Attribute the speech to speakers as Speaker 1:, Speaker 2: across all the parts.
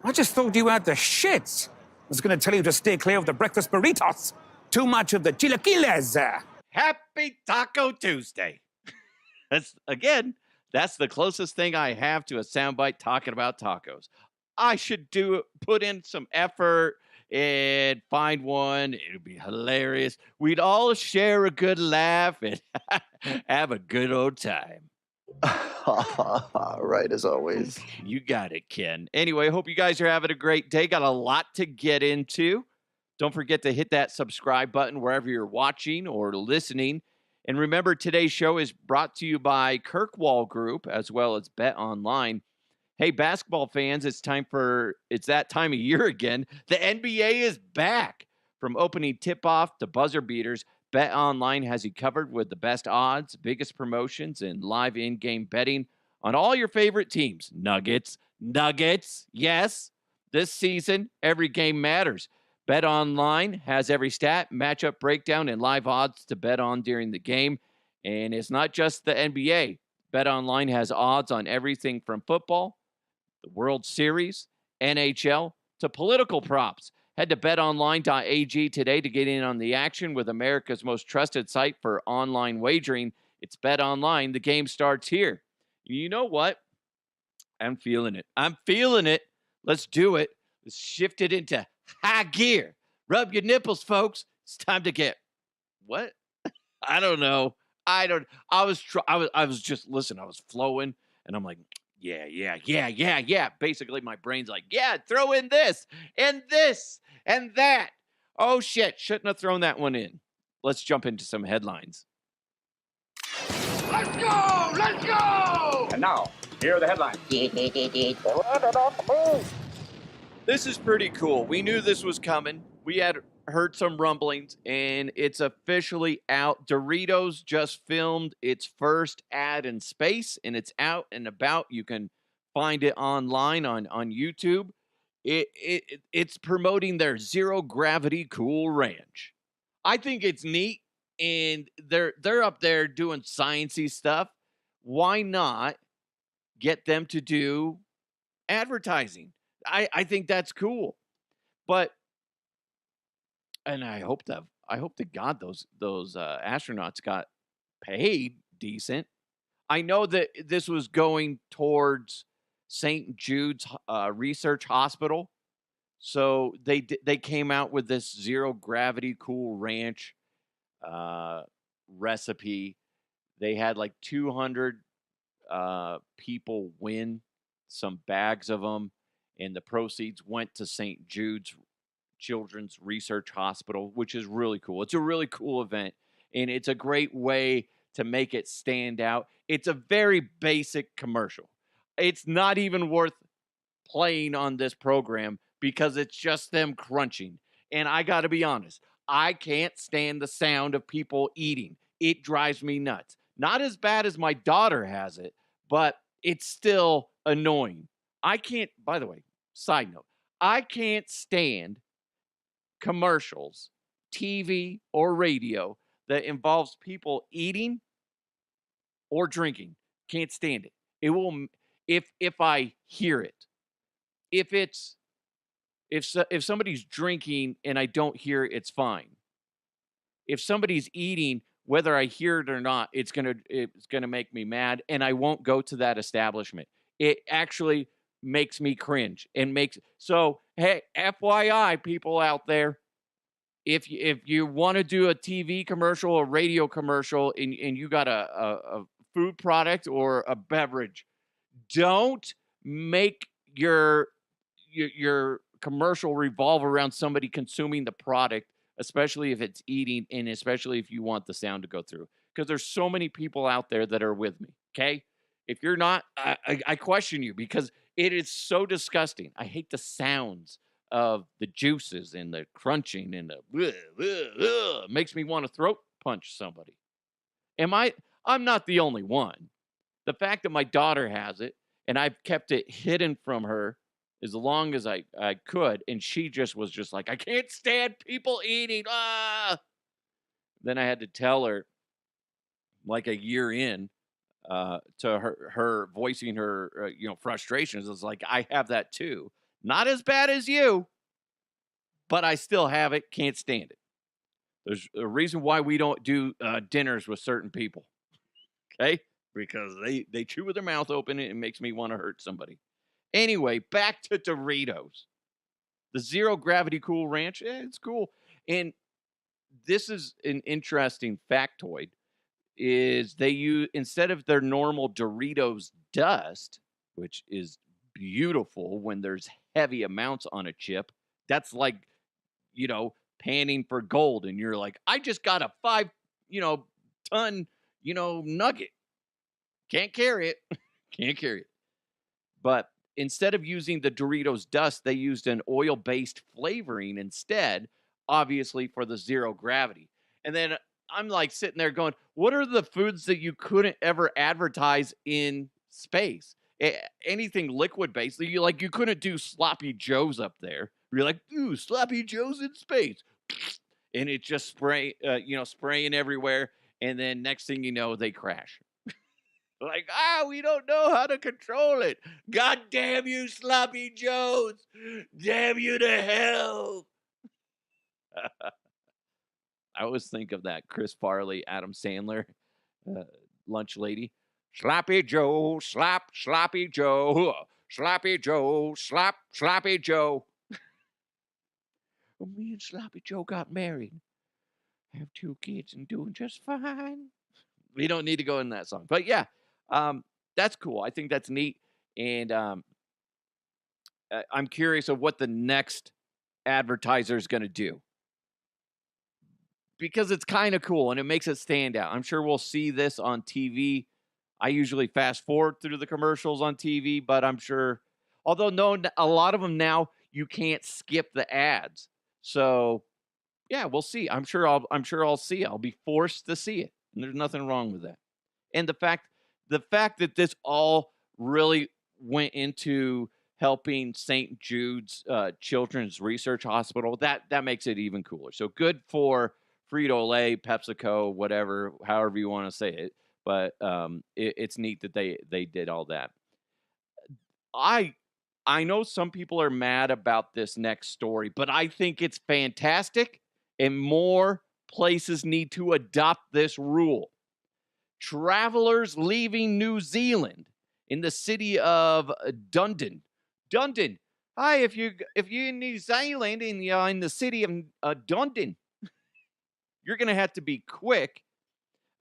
Speaker 1: I just thought you had the shits. I was going to tell you to stay clear of the breakfast burritos. Too much of the chilaquiles.
Speaker 2: Happy Taco Tuesday. That's the closest thing I have to a soundbite talking about tacos. I should put in some effort and find one. It'd be hilarious. We'd all share a good laugh and have a good old time.
Speaker 3: Right, as always.
Speaker 2: You got it, Ken. Anyway, hope you guys are having a great day. Got a lot to get into. Don't forget to hit that subscribe button wherever you're watching or listening. And remember, today's show is brought to you by Kirkwall Group as well as Bet Online. Hey, basketball fans, it's that time of year again. The NBA is back. From opening tip-off to buzzer beaters, Bet Online has you covered with the best odds, biggest promotions, and live in-game betting on all your favorite teams. Nuggets, yes. This season, every game matters. Bet Online has every stat, matchup breakdown, and live odds to bet on during the game. And it's not just the NBA. Bet Online has odds on everything from football, the World Series, NHL, to political props. Head to betonline.ag today to get in on the action with America's most trusted site for online wagering. It's Bet Online. The game starts here. You know what? I'm feeling it. Let's do it. Let's shift it into high gear. Rub your nipples, folks. It's time to get what? I don't know. I was flowing and I'm like, yeah. Basically, my brain's like, yeah, throw in this and this and that. Oh, shit. Shouldn't have thrown that one in. Let's jump into some headlines.
Speaker 4: Let's go!
Speaker 1: And now, here are the headlines.
Speaker 2: This is pretty cool. We knew this was coming. We had heard some rumblings, and it's officially out. Doritos just filmed its first ad in space, and it's out and about. You can find it online on YouTube. It's promoting their zero gravity cool ranch. I think it's neat, and they're up there doing sciencey stuff. Why not get them to do advertising? I think that's cool. But and I hope to God those astronauts got paid decent. I know that this was going towards St. Jude's Research Hospital, so they came out with this zero gravity cool ranch recipe. They had like 200 people win some bags of them, and the proceeds went to St. Jude's Children's Research Hospital, which is really cool. It's a really cool event, and it's a great way to make it stand out. It's a very basic commercial. It's not even worth playing on this program because it's just them crunching. And I got to be honest, I can't stand the sound of people eating. It drives me nuts. Not as bad as my daughter has it, but it's still annoying. I can't, by the way, side note, I can't stand commercials, TV or radio that involves people eating or drinking. Can't stand it. It will, if I hear it, if somebody's drinking and I don't hear it, it's fine. If somebody's eating, whether I hear it or not, it's gonna make me mad, and I won't go to that establishment. It actually makes me cringe and makes so. Hey, FYI, people out there, if you want to do a TV commercial, a radio commercial, and you got a food product or a beverage, don't make your commercial revolve around somebody consuming the product, especially if it's eating, and especially if you want the sound to go through. Because there's so many people out there that are with me, okay? If you're not, I question you because it is so disgusting. I hate the sounds of the juices and the crunching and the makes me want to throat punch somebody. I'm not the only one. The fact that my daughter has it and I've kept it hidden from her as long as I could, and she was just like, I can't stand people eating. Then I had to tell her, like a year in, to her voicing her frustrations. It's like, I have that too. Not as bad as you, but I still have it. Can't stand it. There's a reason why we don't do dinners with certain people. Okay? Because they chew with their mouth open and it makes me want to hurt somebody. Anyway, back to Doritos. The zero gravity Cool Ranch, it's cool. And this is an interesting factoid is they use instead of their normal Doritos dust, which is beautiful when there's heavy amounts on a chip. That's like, panning for gold and you're like, I just got a 5, ton, nugget. Can't carry it. Can't carry it. But instead of using the Doritos dust, they used an oil-based flavoring instead, obviously for the zero gravity. And then I'm like sitting there going, what are the foods that you couldn't ever advertise in space? Anything liquid based. You couldn't do sloppy joes up there. You're like, ooh, sloppy joes in space. And it just spraying everywhere. And then next thing you know, they crash. Like, we don't know how to control it. God damn you, sloppy joes. Damn you to hell. I always think of that Chris Farley, Adam Sandler lunch lady. Sloppy Joe, slap, sloppy Joe. Sloppy Joe, slap, sloppy Joe. Well, me and Sloppy Joe got married. Have 2 kids and doing just fine. We don't need to go in that song. But yeah, that's cool. I think that's neat. And I'm curious of what the next advertiser is going to do. Because it's kind of cool and it makes it stand out. I'm sure we'll see this on TV. I usually fast forward through the commercials on TV, but I'm sure, although no, a lot of them now you can't skip the ads. So yeah, we'll see. I'm sure I'll see it. I'll be forced to see it, and there's nothing wrong with that. And the fact that this all really went into helping St. Jude's Children's Research Hospital, that makes it even cooler. So good for Frito-Lay, PepsiCo, whatever, however you want to say it. But it's neat that they did all that. I know some people are mad about this next story, but I think it's fantastic, and more places need to adopt this rule. Travelers leaving New Zealand in the city of Dunedin. Dunedin. Hi, if you're in New Zealand and you're in the city of Dunedin, you're going to have to be quick.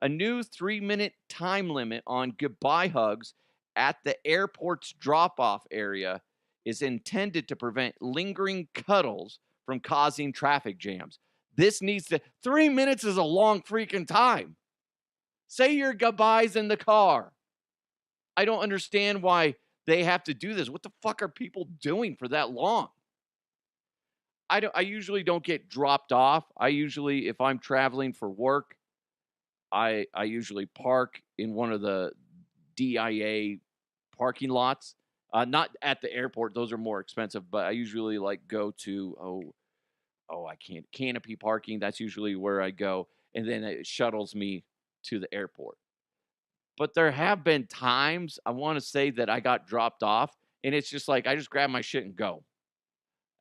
Speaker 2: A new 3-minute time limit on goodbye hugs at the airport's drop-off area is intended to prevent lingering cuddles from causing traffic jams. 3 minutes is a long freaking time. Say your goodbyes in the car. I don't understand why they have to do this. What the fuck are people doing for that long? I usually don't get dropped off. If I'm traveling for work, I usually park in one of the DIA parking lots. Not at the airport. Those are more expensive, but I usually go to, I can't, Canopy parking. That's usually where I go. And then it shuttles me to the airport. But there have been times, I want to say, that I got dropped off, and it's just like, I just grab my shit and go.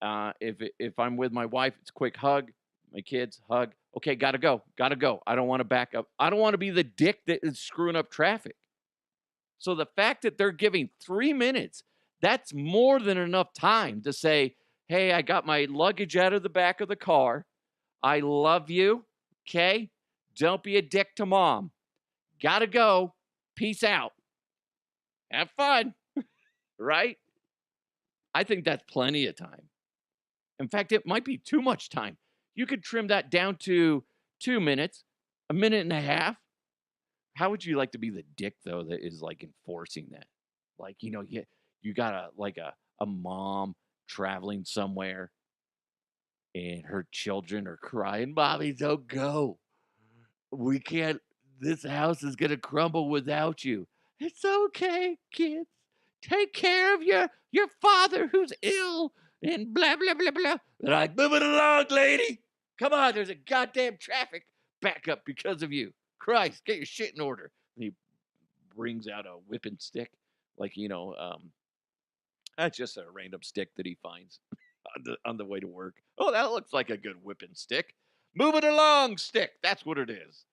Speaker 2: If I'm with my wife, it's a quick hug. My kids, hug. Okay, gotta go. I don't want to back up. I don't want to be the dick that is screwing up traffic. So the fact that they're giving 3 minutes, that's more than enough time to say, hey, I got my luggage out of the back of the car. I love you. Okay? Don't be a dick to mom. Gotta go. Peace out. Have fun. Right? I think that's plenty of time. In fact, it might be too much time. You could trim that down to 2 minutes, a minute and a half. How would you like to be the dick, though, that is enforcing that? You got a mom traveling somewhere and her children are crying, Mommy, don't go. We can't, this house is going to crumble without you. It's okay, kids. Take care of your father who's ill and blah, blah, blah, blah. They're like, move it along, lady. Come on, there's a goddamn traffic backup because of you. Christ, get your shit in order. And he brings out a whipping stick, That's just a random stick that he finds on the way to work. Oh, that looks like a good whipping stick. Move it along, stick. That's what it is.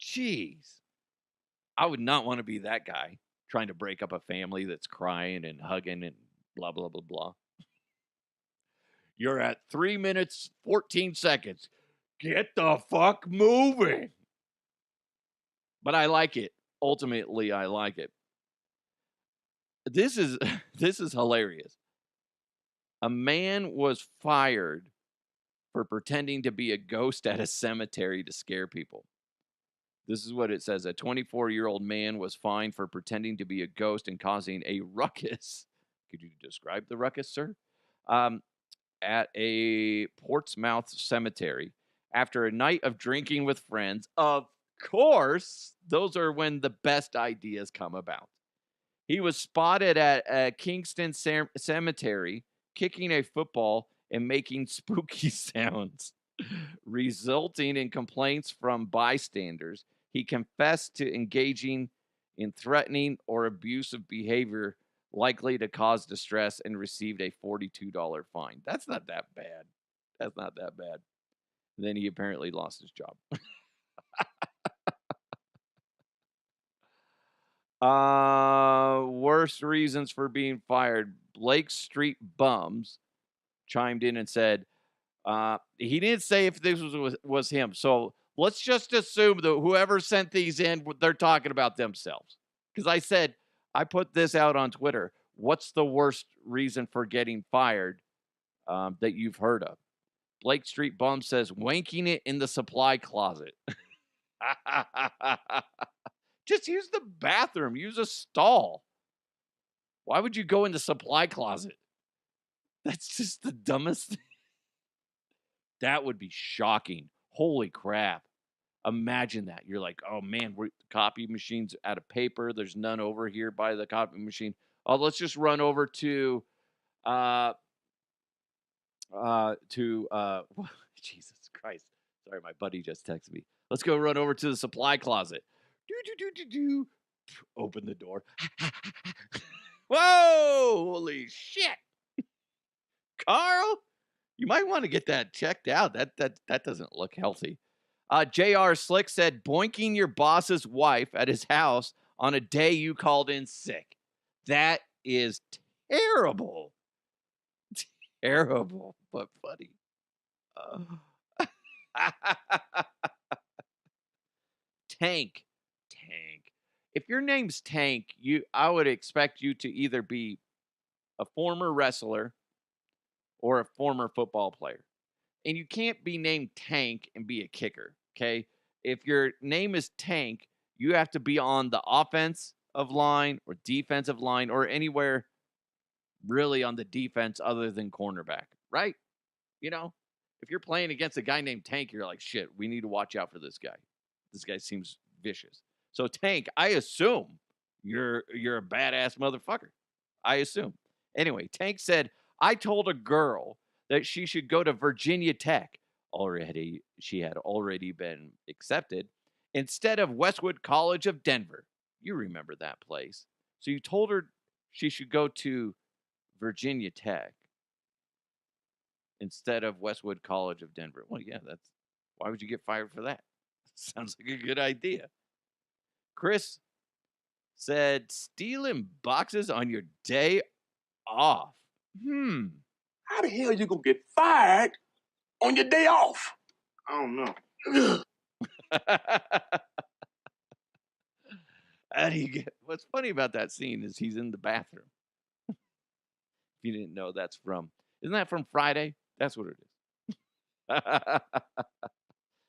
Speaker 2: Jeez. I would not want to be that guy trying to break up a family that's crying and hugging and blah, blah, blah, blah. You're at 3 minutes, 14 seconds. Get the fuck moving. But I like it. Ultimately, I like it. This is this is hilarious. A man was fired for pretending to be a ghost at a cemetery to scare people. This is what it says. A 24-year-old man was fined for pretending to be a ghost and causing a ruckus. Could you describe the ruckus, sir? At a Portsmouth cemetery after a night of drinking with friends. Of course, those are when the best ideas come about. He was spotted at Kingston Cemetery kicking a football and making spooky sounds, resulting in complaints from bystanders. He confessed to engaging in threatening or abusive behavior likely to cause distress and received a $42 fine. That's not that bad. That's not that bad. Then he apparently lost his job. Worst reasons for being fired. Blake Street Bums chimed in and said, he didn't say if this was him. So let's just assume that whoever sent these in, they're talking about themselves. Because I put this out on Twitter. What's the worst reason for getting fired that you've heard of? Blake Street Bum says, wanking it in the supply closet. Just use the bathroom. Use a stall. Why would you go in the supply closet? That's just the dumbest thing. That would be shocking. Holy crap. Imagine that. You're like, oh man, copy machine's out of paper. There's none over here by the copy machine. Oh, let's just run over to Jesus Christ. Sorry, my buddy just texted me. Let's go run over to the supply closet. Open the door. Whoa! Holy shit. Carl, you might want to get that checked out. That doesn't look healthy. JR Slick said, boinking your boss's wife at his house on a day you called in sick. That is terrible. Terrible, but funny. Tank. If your name's Tank, I would expect you to either be a former wrestler or a former football player. And you can't be named Tank and be a kicker, okay? If your name is Tank, you have to be on the offensive line or defensive line or anywhere really on the defense other than cornerback, right? You know, if you're playing against a guy named Tank, you're like, shit, we need to watch out for this guy. This guy seems vicious. So Tank, I assume you're a badass motherfucker. I assume. Anyway, Tank said, I told a girl that she should go to Virginia Tech. She had already been accepted instead of Westwood College of Denver. You remember that place. So you told her she should go to Virginia Tech instead of Westwood College of Denver. Well, yeah, why would you get fired for that? Sounds like a good idea. Chris said, stealing boxes on your day off.
Speaker 4: How the hell you gonna get fired on your day off? I don't know.
Speaker 2: How do you get? What's funny about that scene is he's in the bathroom. If you didn't know, isn't that from Friday? That's what it is.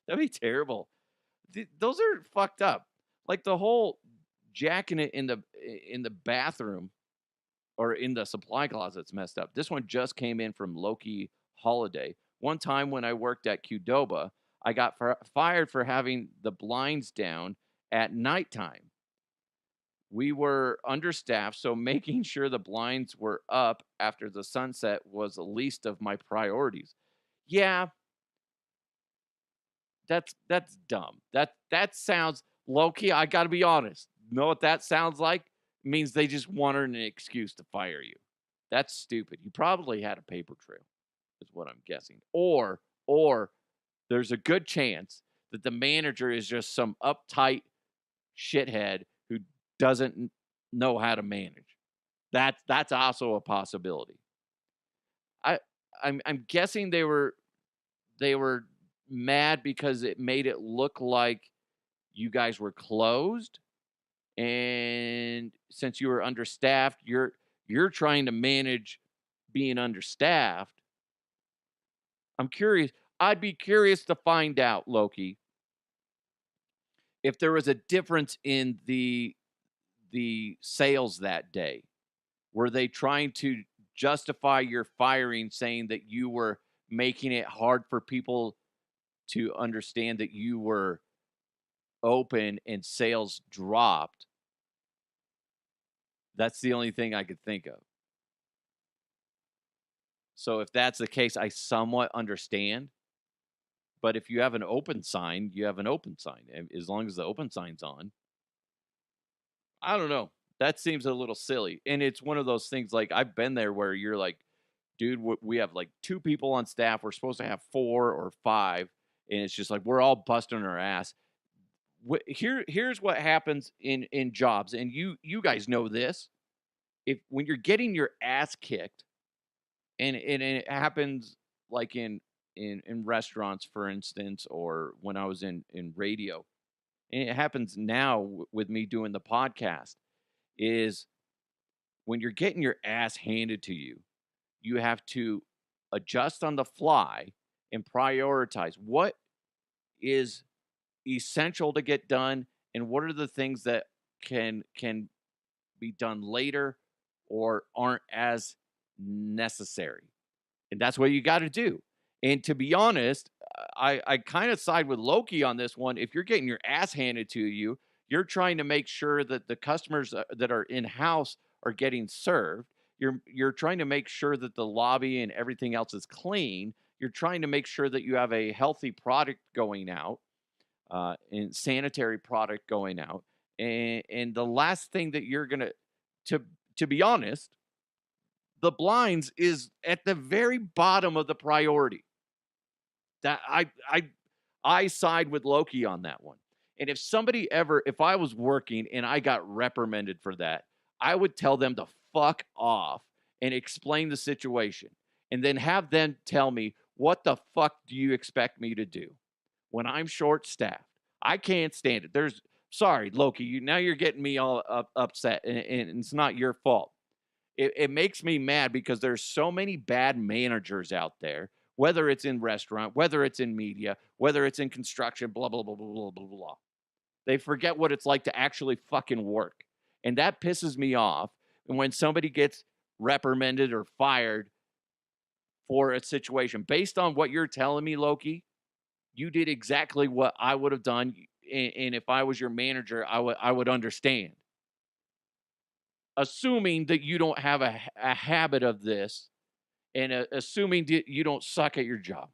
Speaker 2: That'd be terrible. Those are fucked up. Like the whole jacking it in the bathroom or in the supply closet's messed up. This one just came in from Loki Holiday. One time when I worked at Qdoba, I got fired for having the blinds down at nighttime. We were understaffed, so making sure the blinds were up after the sunset was the least of my priorities. Yeah, that's dumb. That sounds low-key. I got to be honest. Know what that sounds like? It means they just wanted an excuse to fire you. That's stupid. You probably had a paper trail, is what I'm guessing. Or there's a good chance that the manager is just some uptight shithead who doesn't know how to manage. That's also a possibility. I I'm guessing they were mad because it made it look like you guys were closed, and since you were understaffed, you're trying to manage being understaffed. I'm curious. I'd be curious to find out, Loki, if there was a difference in the sales that day. Were they trying to justify your firing, saying that you were making it hard for people to understand that you were open and sales dropped? That's the only thing I could think of. So if that's the case, I somewhat understand. But if you have an open sign, you have an open sign. And as long as the open sign's on, I don't know. That seems a little silly. And it's one of those things like I've been there where you're like, dude, we have like two people on staff. We're supposed to have four or five. And it's just like we're all busting our ass. Here's what happens in jobs. And you guys know this. If when you're getting your ass kicked, and it happens like in restaurants, for instance, or when I was in radio, and it happens now with me doing the podcast, is when you're getting your ass handed to you, you have to adjust on the fly and prioritize what is essential to get done and what are the things that can be done later or aren't as necessary. And that's what you got to do. And to be honest, I kind of side with Loki on this one. If you're getting your ass handed to you, you're trying to make sure that the customers that are in house are getting served. You're trying to make sure that the lobby and everything else is clean. You're trying to make sure that you have a healthy product going out, and sanitary product going out. And the last thing that you're gonna to to be honest, the blinds is at the very bottom of the priority. That I side with Loki on that one. And if I was working and I got reprimanded for that, I would tell them to fuck off and explain the situation and then have them tell me, what the fuck do you expect me to do when I'm short staffed? I can't stand it. Sorry, Loki, now you're getting me all upset, and it's not your fault. It makes me mad because there's so many bad managers out there, whether it's in restaurant, whether it's in media, whether it's in construction, blah, blah, blah, blah, blah, blah, blah. They forget what it's like to actually fucking work. And that pisses me off. And when somebody gets reprimanded or fired for a situation, based on what you're telling me, Loki, you did exactly what I would have done. And if I was your manager, I would understand. Assuming that you don't have a habit of this, and assuming you don't suck at your job,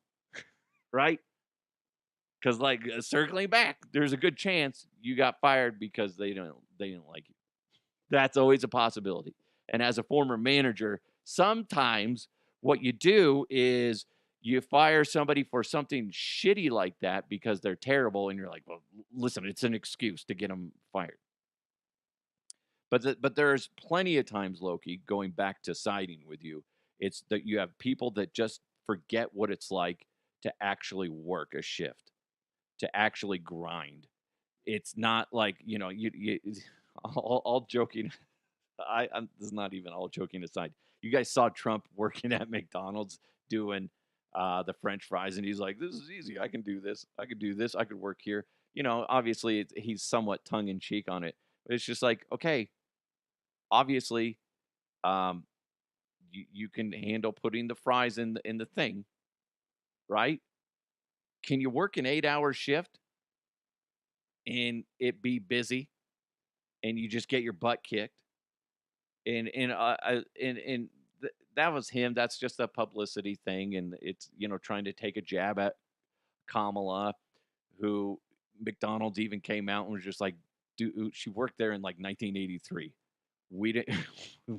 Speaker 2: right? Because circling back, there's a good chance you got fired because they didn't like you. That's always a possibility. And as a former manager, sometimes what you do is you fire somebody for something shitty like that because they're terrible, and you're like, well, listen, it's an excuse to get them fired. But there's plenty of times, Loki, going back to siding with you, it's that you have people that just forget what it's like to actually work a shift, to actually grind. It's not like, you all joking. This is not even all joking aside. You guys saw Trump working at McDonald's doing the French fries, and he's like, "This is easy. I can do this. I could do this. I could work here." Obviously, he's somewhat tongue in cheek on it, but it's just like, okay, obviously, um, you can handle putting the fries in the thing, right? Can you work an 8-hour shift and it be busy, and you just get your butt kicked? That was him. That's just a publicity thing, and it's trying to take a jab at Kamala, who McDonald's even came out and was just like, dude, she worked there in like 1983. We didn't.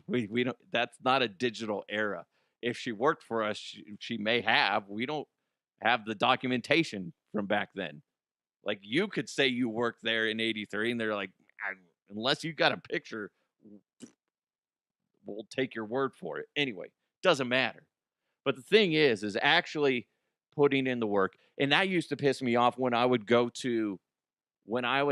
Speaker 2: We don't. That's not a digital era. If she worked for us, she may have. We don't have the documentation from back then. Like you could say you worked there in '83, and they're like, unless you got a picture, we'll take your word for it. Anyway, doesn't matter. But the thing is actually putting in the work. And that used to piss me off when I would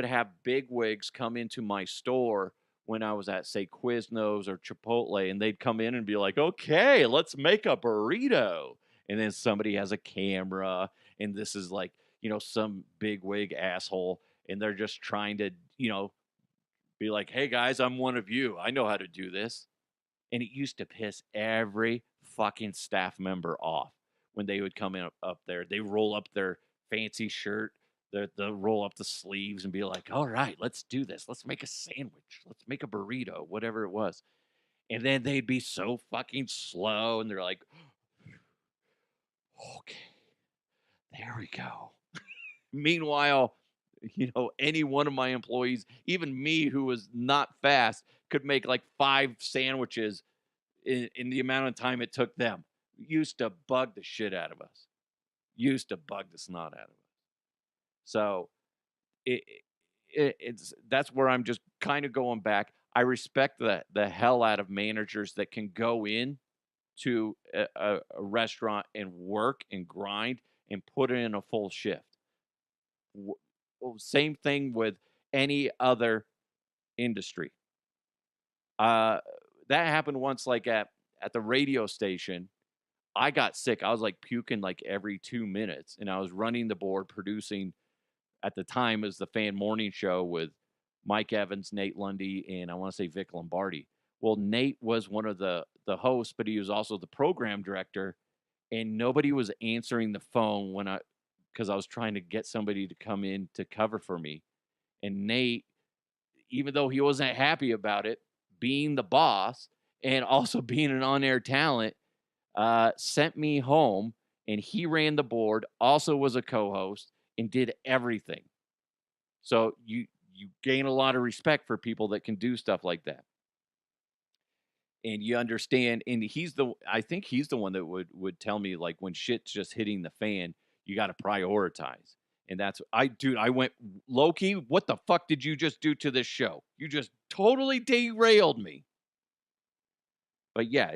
Speaker 2: have bigwigs come into my store when I was at, say, Quiznos or Chipotle, and they'd come in and be like, okay, let's make a burrito. And then somebody has a camera, and this is like, some bigwig asshole, and they're just trying to, be like, hey guys, I'm one of you. I know how to do this. And it used to piss every fucking staff member off when they would come in up there. They roll up their fancy shirt, they'll roll up the sleeves and be like, all right, let's do this. Let's make a sandwich. Let's make a burrito, whatever it was. And then they'd be so fucking slow. And they're like, okay, there we go. Meanwhile, any one of my employees, even me who was not fast, could make like 5 sandwiches in the amount of time it took them. Used to bug the shit out of us. Used to bug the snot out of us. So it's that's where I'm just kind of going back. I respect the hell out of managers that can go in to a restaurant and work and grind and put in a full shift. Same thing with any other industry. That happened once, like at the radio station. I got sick. I was like puking like every 2 minutes, and I was running the board, producing at the time as the Fan Morning Show with Mike Evans, Nate Lundy, and I want to say Vic Lombardi. Well, Nate was one of the hosts, but he was also the program director, and nobody was answering the phone because I was trying to get somebody to come in to cover for me. And Nate, even though he wasn't happy about it, being the boss and also being an on-air talent, sent me home, and he ran the board, also was a co-host, and did everything. So you gain a lot of respect for people that can do stuff like that. And you understand, and I think he's the one that would tell me, like, when shit's just hitting the fan, you got to prioritize. And I went, Loki, what the fuck did you just do to this show? You just totally derailed me. But yeah,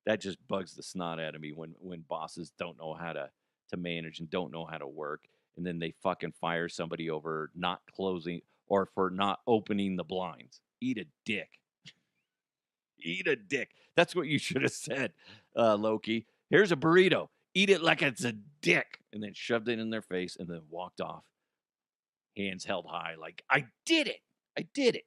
Speaker 2: that just bugs the snot out of me when bosses don't know how to manage and don't know how to work, and then they fucking fire somebody over not closing or for not opening the blinds. Eat a dick. Eat a dick. That's what you should have said, Loki. Here's a burrito. Eat it like it's a dick. And then shoved it in their face and then walked off. Hands held high like, I did it. I did it.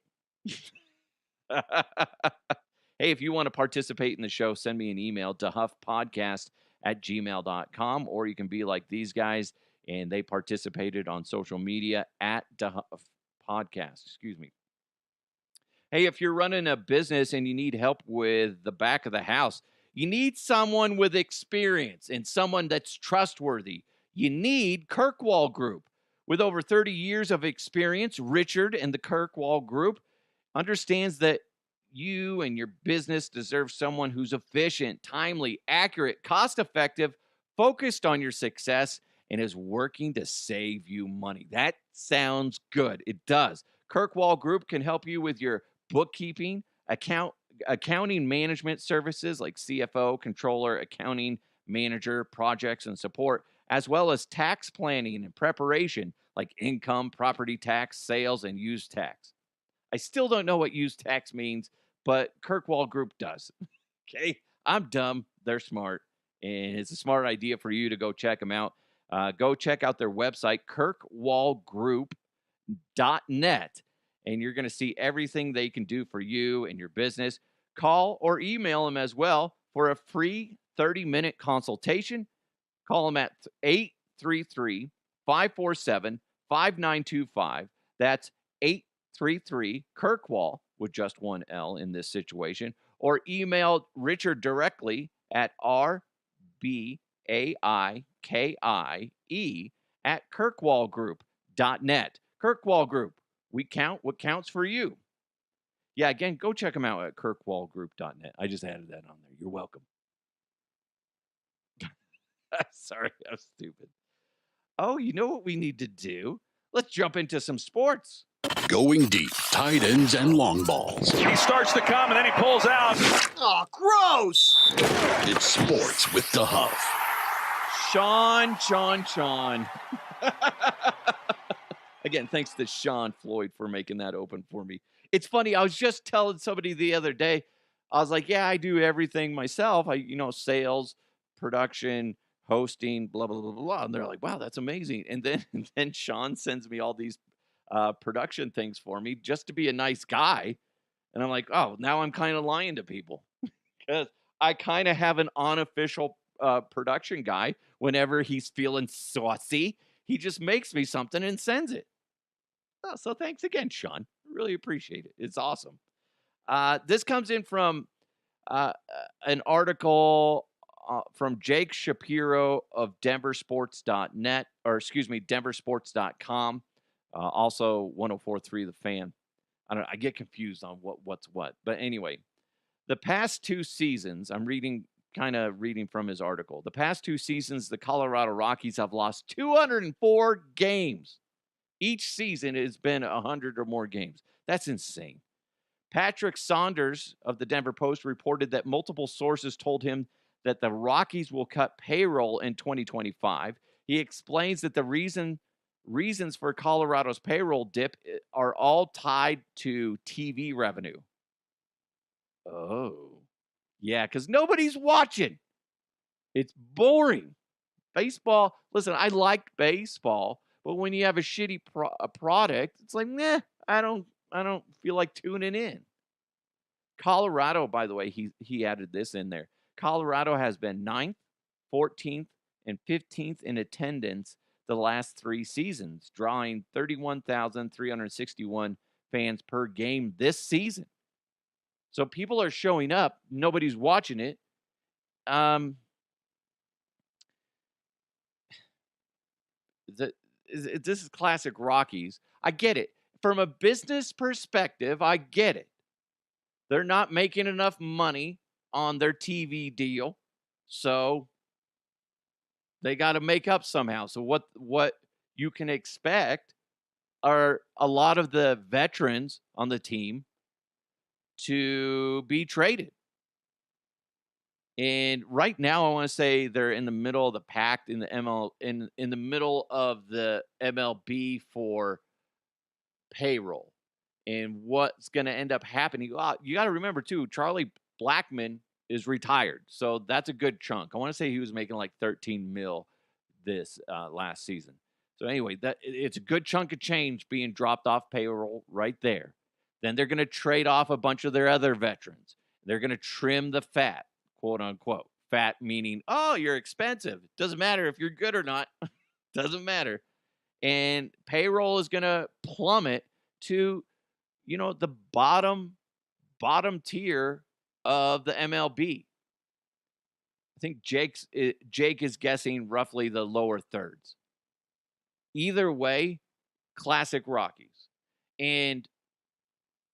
Speaker 2: Hey, if you want to participate in the show, send me an email to huffpodcast@gmail.com, or you can be like these guys, and they participated on social media at DeHuff Podcast. Excuse me. Hey, if you're running a business and you need help with the back of the house, you need someone with experience and someone that's trustworthy. You need Kirkwall Group. With over 30 years of experience, Richard and the Kirkwall Group understands that you and your business deserve someone who's efficient, timely, accurate, cost-effective, focused on your success, and is working to save you money. That sounds good. It does. Kirkwall Group can help you with your bookkeeping, accounting management services like CFO, controller, accounting manager, projects, and support, as well as tax planning and preparation like income, property tax, sales, and use tax. I still don't know what use tax means, but Kirkwall Group does. Okay? I'm dumb. They're smart. And it's a smart idea for you to go check them out. Go check out their website, kirkwallgroup.net, and you're going to see everything they can do for you and your business. Call or email them as well for a free 30-minute consultation. Call them at 833-547-5925. That's 833 Kirkwall with just one L in this situation, or email Richard directly at rbaike@kirkwallgroup.net. Kirkwall Group, we count what counts for you. Yeah, again, go check him out at kirkwallgroup.net. I just added that on there. You're welcome. Sorry, I was stupid. Oh, you know what we need to do? Let's jump into some sports.
Speaker 3: Going deep, tight ends and long balls.
Speaker 5: He starts to come and then he pulls out.
Speaker 6: Oh, gross!
Speaker 3: It's sports with the Huff.
Speaker 2: Sean. Again, thanks to Sean Floyd for making that open for me. It's funny. I was just telling somebody the other day, I was like, yeah, I do everything myself. Sales, production, hosting, blah, blah, blah, blah. And they're like, wow, that's amazing. And then Sean sends me all these production things for me just to be a nice guy. And I'm like, oh, now I'm kind of lying to people because I kind of have an unofficial production guy. Whenever he's feeling saucy, he just makes me something and sends it. Oh, so thanks again, Sean. Really appreciate it. It's awesome. This comes in from an article from Jake Shapiro of denversports.net, or excuse me, denversports.com. Also 104.3 The Fan. I get confused on what's what. But anyway, the past 2 seasons, I'm reading from his article. The past 2 seasons, the Colorado Rockies have lost 204 games. Each season has been 100 or more games. That's insane. Patrick Saunders of the Denver Post reported that multiple sources told him that the Rockies will cut payroll in 2025. He explains that the reasons for Colorado's payroll dip are all tied to TV revenue. Oh, yeah, because nobody's watching. It's boring. Baseball, listen, I like baseball, but when you have a shitty product, it's like, meh, I don't feel like tuning in. Colorado, by the way, he added this in there. Colorado has been 9th, 14th, and 15th in attendance the last 3 seasons, drawing 31,361 fans per game this season. So people are showing up. Nobody's watching it. This is classic Rockies. I get it. From a business perspective, I get it. They're not making enough money on their TV deal, so they got to make up somehow. So what you can expect are a lot of the veterans on the team to be traded. And right now, I want to say they're in the middle of the pack in the in the middle of the MLB for payroll. And what's going to end up happening? You got to remember too, Charlie Blackmon is retired, so that's a good chunk. I want to say he was making like 13 mil this last season. So anyway, it's a good chunk of change being dropped off payroll right there. Then they're going to trade off a bunch of their other veterans. They're going to trim the fat, quote unquote. Fat meaning, oh, you're expensive. Doesn't matter if you're good or not. Doesn't matter. And payroll is going to plummet to, the bottom tier of the MLB. I think Jake is guessing roughly the lower thirds. Either way, classic Rockies. And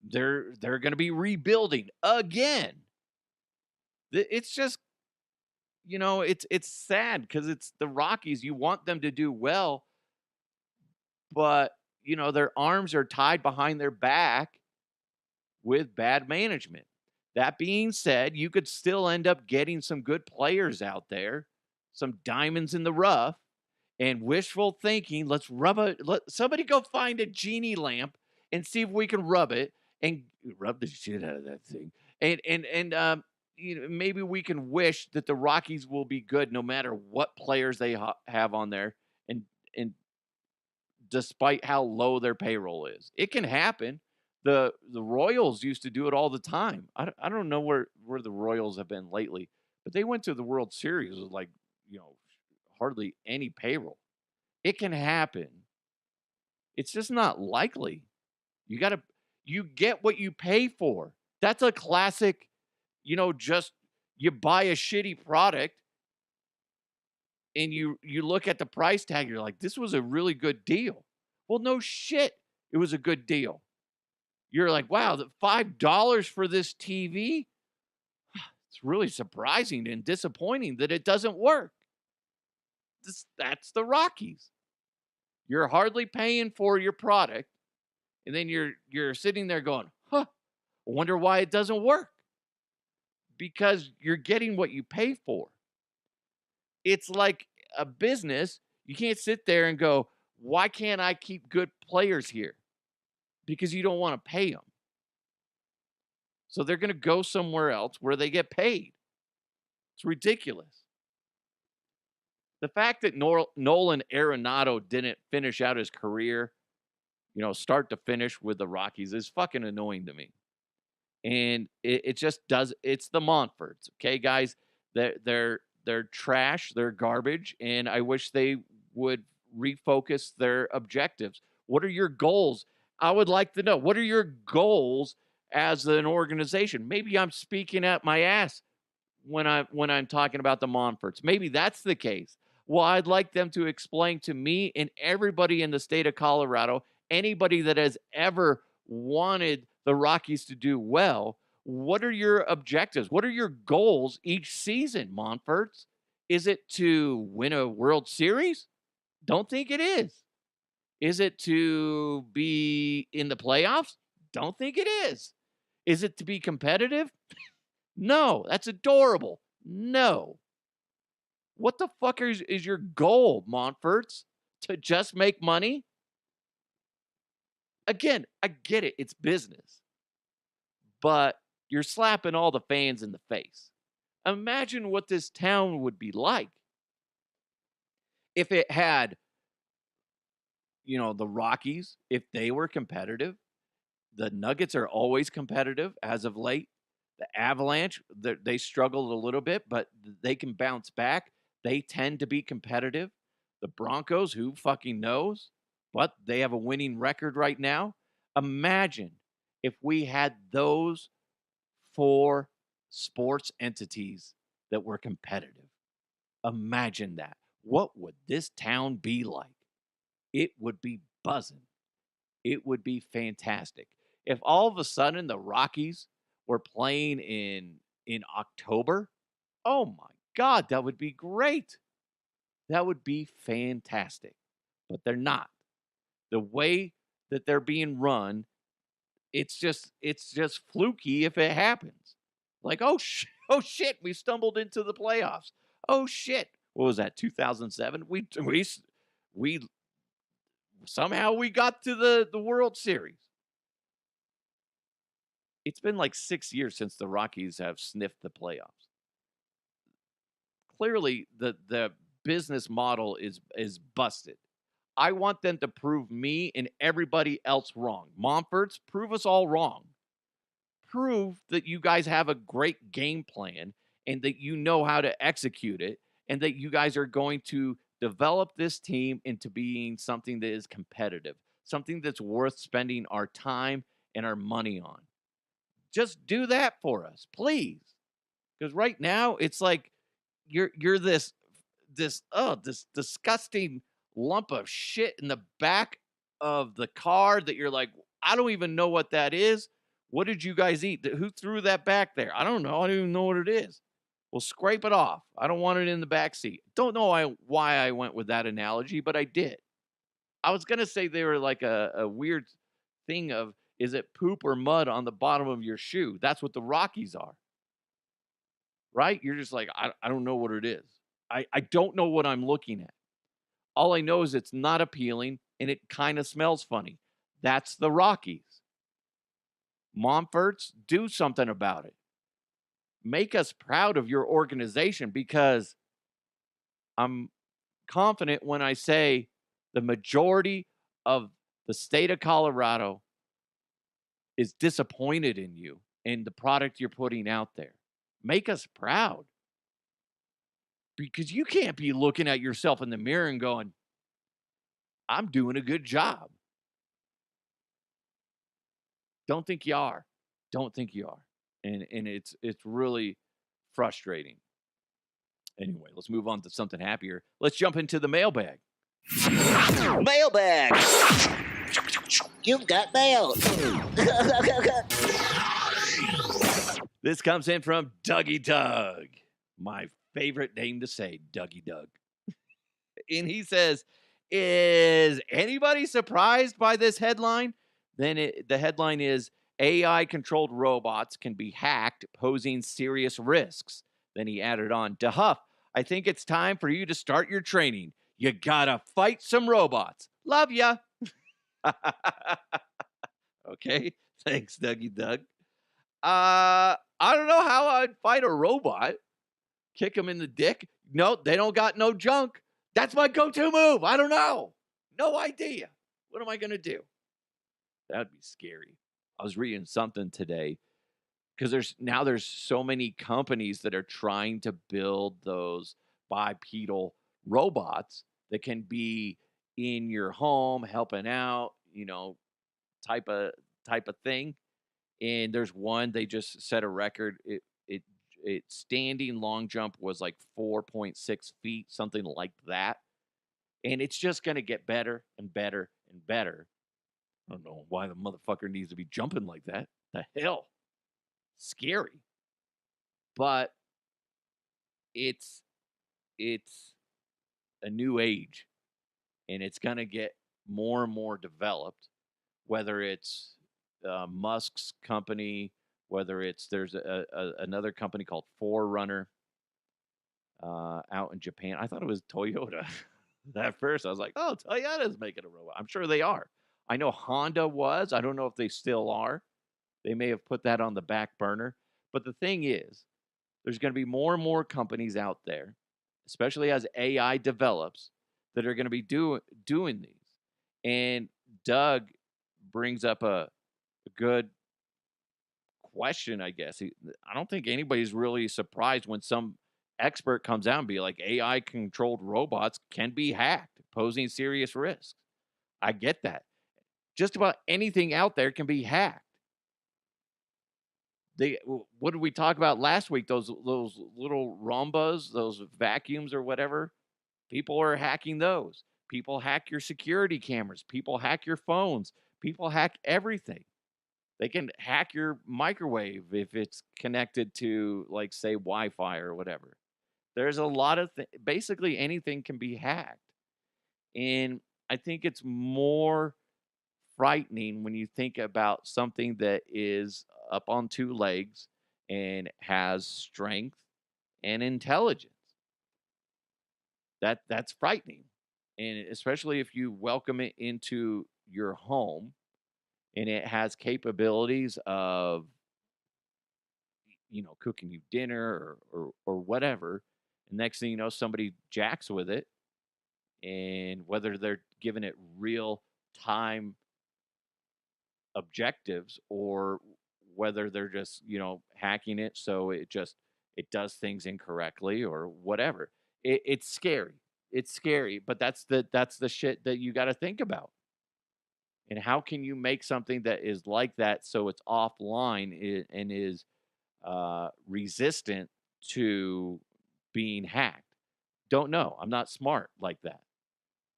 Speaker 2: they're going to be rebuilding again. It's just, it's sad because it's the Rockies. You want them to do well, but, their arms are tied behind their back with bad management. That being said, you could still end up getting some good players out there, some diamonds in the rough, and wishful thinking. Let somebody go find a genie lamp and see if we can rub it and rub the shit out of that thing. And maybe we can wish that the Rockies will be good no matter what players they have on there, and despite how low their payroll is. It can happen. The Royals used to do it all the time. I don't know where the Royals have been lately, but they went to the World Series with hardly any payroll. It can happen. It's just not likely. You get what you pay for. That's a classic, just you buy a shitty product and you look at the price tag, you're like, this was a really good deal. Well, no shit, it was a good deal. you're like, wow, the $5 for this TV? It's really surprising and disappointing that it doesn't work. That's the Rockies. You're hardly paying for your product, and then you're sitting there going, I wonder why it doesn't work. Because you're getting what you pay for. It's like a business. You can't sit there and go, why can't I keep good players here? Because you don't want to pay them. So they're going to go somewhere else where they get paid. It's ridiculous. The fact that Nolan Arenado didn't finish out his career, start to finish with the Rockies is fucking annoying to me. And it just does. It's the Monforts, okay, guys? They're trash. They're garbage. And I wish they would refocus their objectives. What are your goals? I would like to know. What are your goals as an organization? Maybe I'm speaking at my ass when I'm talking about the Monforts. Maybe that's the case. Well, I'd like them to explain to me and everybody in the state of Colorado, anybody that has ever wanted the Rockies to do well, what are your objectives? What are your goals each season, Monforts? Is it to win a World Series? Don't think it is. Is it to be in the playoffs? Don't think it is. Is it to be competitive? No, that's adorable. No. What the fuck is your goal, Monforts? To just make money? Again, I get it. It's business. But you're slapping all the fans in the face. Imagine what this town would be like if it had, the Rockies, if they were competitive. The Nuggets are always competitive as of late. The Avalanche, they struggled a little bit, but they can bounce back. They tend to be competitive. The Broncos, who fucking knows? But they have a winning record right now. Imagine if we had those 4 sports entities that were competitive. Imagine that. What would this town be like? It would be buzzing. It would be fantastic. If all of a sudden the Rockies were playing in October, oh my God, that would be great. That would be fantastic. But they're not. The way that they're being run, it's just fluky if it happens. Like, oh shit, we stumbled into the playoffs. Oh shit. What was that? 2007? We somehow we got to the World Series. It's been like 6 years since the Rockies have sniffed the playoffs. Clearly, the business model is busted. I want them to prove me and everybody else wrong. Monforts, prove us all wrong. Prove that you guys have a great game plan and that you know how to execute it and that you guys are going to develop this team into being something that is competitive, something that's worth spending our time and our money on. Just do that for us, please. Because right now it's like you're this disgusting lump of shit in the back of the car that you're like, I don't even know what that is. What did you guys eat? Who threw that back there? I don't know. I don't even know what it is. Well, scrape it off. I don't want it in the back seat. Don't know why I went with that analogy, but I did. I was going to say they were like a weird thing of, is it poop or mud on the bottom of your shoe? That's what the Rockies are. Right? You're just like, I don't know what it is. I don't know what I'm looking at. All I know is it's not appealing and it kind of smells funny. That's the Rockies. Monforts, do something about it. Make us proud of your organization, because I'm confident when I say the majority of the state of Colorado is disappointed in you and the product you're putting out there. Make us proud. Because you can't be looking at yourself in the mirror and going, I'm doing a good job. Don't think you are. Don't think you are. And it's really frustrating. Anyway, let's move on to something happier. Let's jump into the mailbag.
Speaker 6: Mailbag.
Speaker 7: You've got mail.
Speaker 2: This comes in from Dougie Doug. My favorite name to say, Dougie Doug. And he says, is anybody surprised by this headline? Then the headline is, AI-controlled robots can be hacked, posing serious risks. Then he added on, DeHuff, I think it's time for you to start your training. You gotta fight some robots. Love ya. Okay, thanks, Dougie Doug. I don't know how I'd fight a robot. Kick him in the dick? No, they don't got no junk. That's my go-to move. I don't know. No idea. What am I going to do? That'd be scary. I was reading something today because there's so many companies that are trying to build those bipedal robots that can be in your home, helping out, type of thing. And there's one, they just set a record. It standing long jump was like 4.6 feet, something like that. And it's just going to get better and better and better. I don't know why the motherfucker needs to be jumping like that. The hell? Scary. But it's a new age. And it's going to get more and more developed, whether it's Musk's company, whether there's another company called Forerunner out in Japan. I thought it was Toyota. At first, I was like, oh, Toyota's making a robot. I'm sure they are. I know Honda was. I don't know if they still are. They may have put that on the back burner. But the thing is, there's going to be more and more companies out there, especially as AI develops, that are going to be doing these. And Doug brings up a good question, I guess. I don't think anybody's really surprised when some expert comes out and be like, AI-controlled robots can be hacked, posing serious risks. I get that. Just about anything out there can be hacked. What did we talk about last week? Those little Rombas, those vacuums or whatever. People are hacking those. People hack your security cameras. People hack your phones. People hack everything. They can hack your microwave if it's connected to, like, say, Wi-Fi or whatever. There's a lot of basically anything can be hacked. And I think it's more frightening when you think about something that is up on two legs and has strength and intelligence. That's frightening. And especially if you welcome it into your home and it has capabilities of, cooking you dinner or whatever. And next thing you know, somebody jacks with it. And whether they're giving it real time objectives or whether they're just, hacking it so it does things incorrectly or whatever. It's scary. It's scary, but that's the shit that you got to think about. And how can you make something that is like that so it's offline and is resistant to being hacked? Don't know. I'm not smart like that.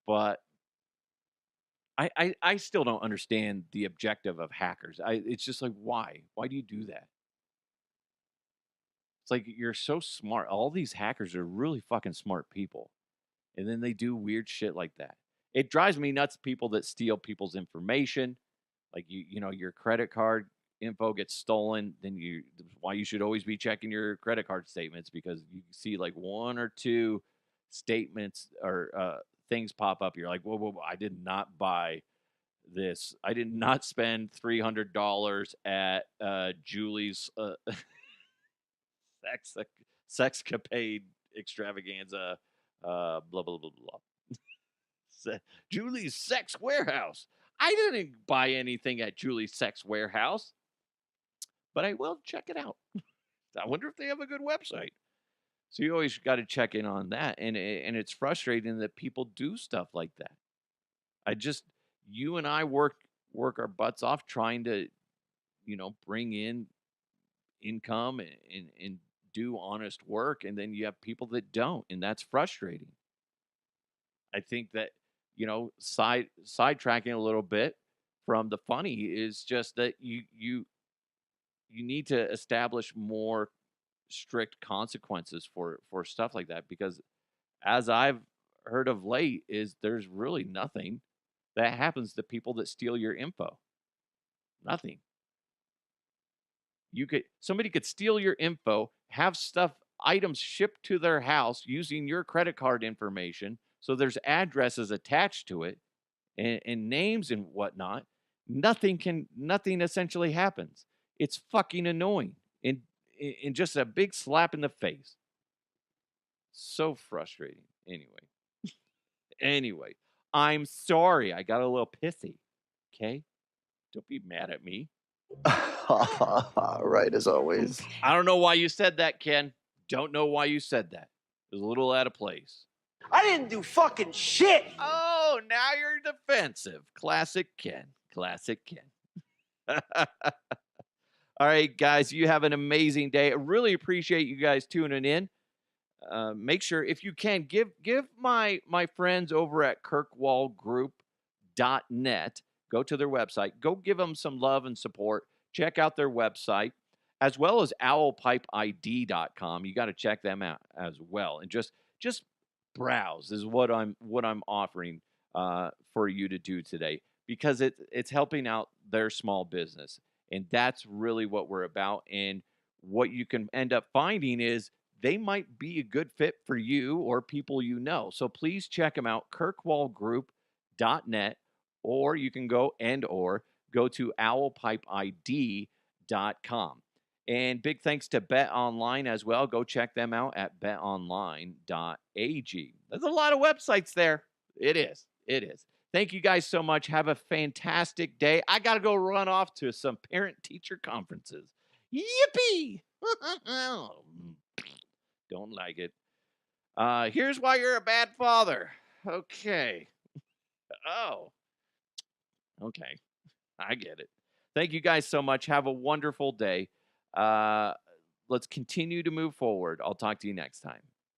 Speaker 2: But I still don't understand the objective of hackers. It's just like, why? Why do you do that? It's like you're so smart. All these hackers are really fucking smart people. And then they do weird shit like that. It drives me nuts, people that steal people's information. Like your credit card info gets stolen, then why you should always be checking your credit card statements, because you see like one or two statements or things pop up. You're like, whoa, I did not buy this. I did not spend $300 at Julie's sexcapade extravaganza, blah, blah, blah, blah. Julie's Sex Warehouse. I didn't buy anything at Julie's Sex Warehouse, but I will check it out. I wonder if they have a good website. So you always got to check in on that. And it's frustrating that people do stuff like that. You and I work our butts off trying to, bring in income and do honest work. And then you have people that don't, and that's frustrating. I think that, sidetracking a little bit, from the funny is just that you need to establish more strict consequences for stuff like that, because as I've heard of late is there's really nothing that happens to people that steal your info. Nothing. Somebody could steal your info, have items shipped to their house using your credit card information, so there's addresses attached to it and names and whatnot. Nothing essentially happens. It's fucking annoying and just a big slap in the face. So frustrating. Anyway, I'm sorry. I got a little pissy. Okay? Don't be mad at me.
Speaker 6: Right, as always.
Speaker 2: I don't know why you said that, Ken. Don't know why you said that. It was a little out of place.
Speaker 6: I didn't do fucking shit.
Speaker 2: Oh, now you're defensive. Classic Ken. Classic Ken. All right, guys, you have an amazing day. I really appreciate you guys tuning in. Make sure, if you can, give my friends over at kirkwallgroup.net, go to their website, go give them some love and support. Check out their website, as well as owlpipeid.com. You got to check them out as well, and just browse is what I'm offering for you to do today, because it's helping out their small business, and that's really what we're about. And what you can end up finding is they might be a good fit for you or people you know. So please check them out, kirkwallgroup.net, or you can go to owlpipeid.com. And big thanks to Bet Online as well. Go check them out at betonline.ag. There's a lot of websites there. It is. Thank you guys so much. Have a fantastic day. I got to go run off to some parent-teacher conferences. Yippee! Don't like it. Here's why you're a bad father. Okay. Oh. Okay. I get it. Thank you guys so much. Have a wonderful day. Let's continue to move forward. I'll talk to you next time.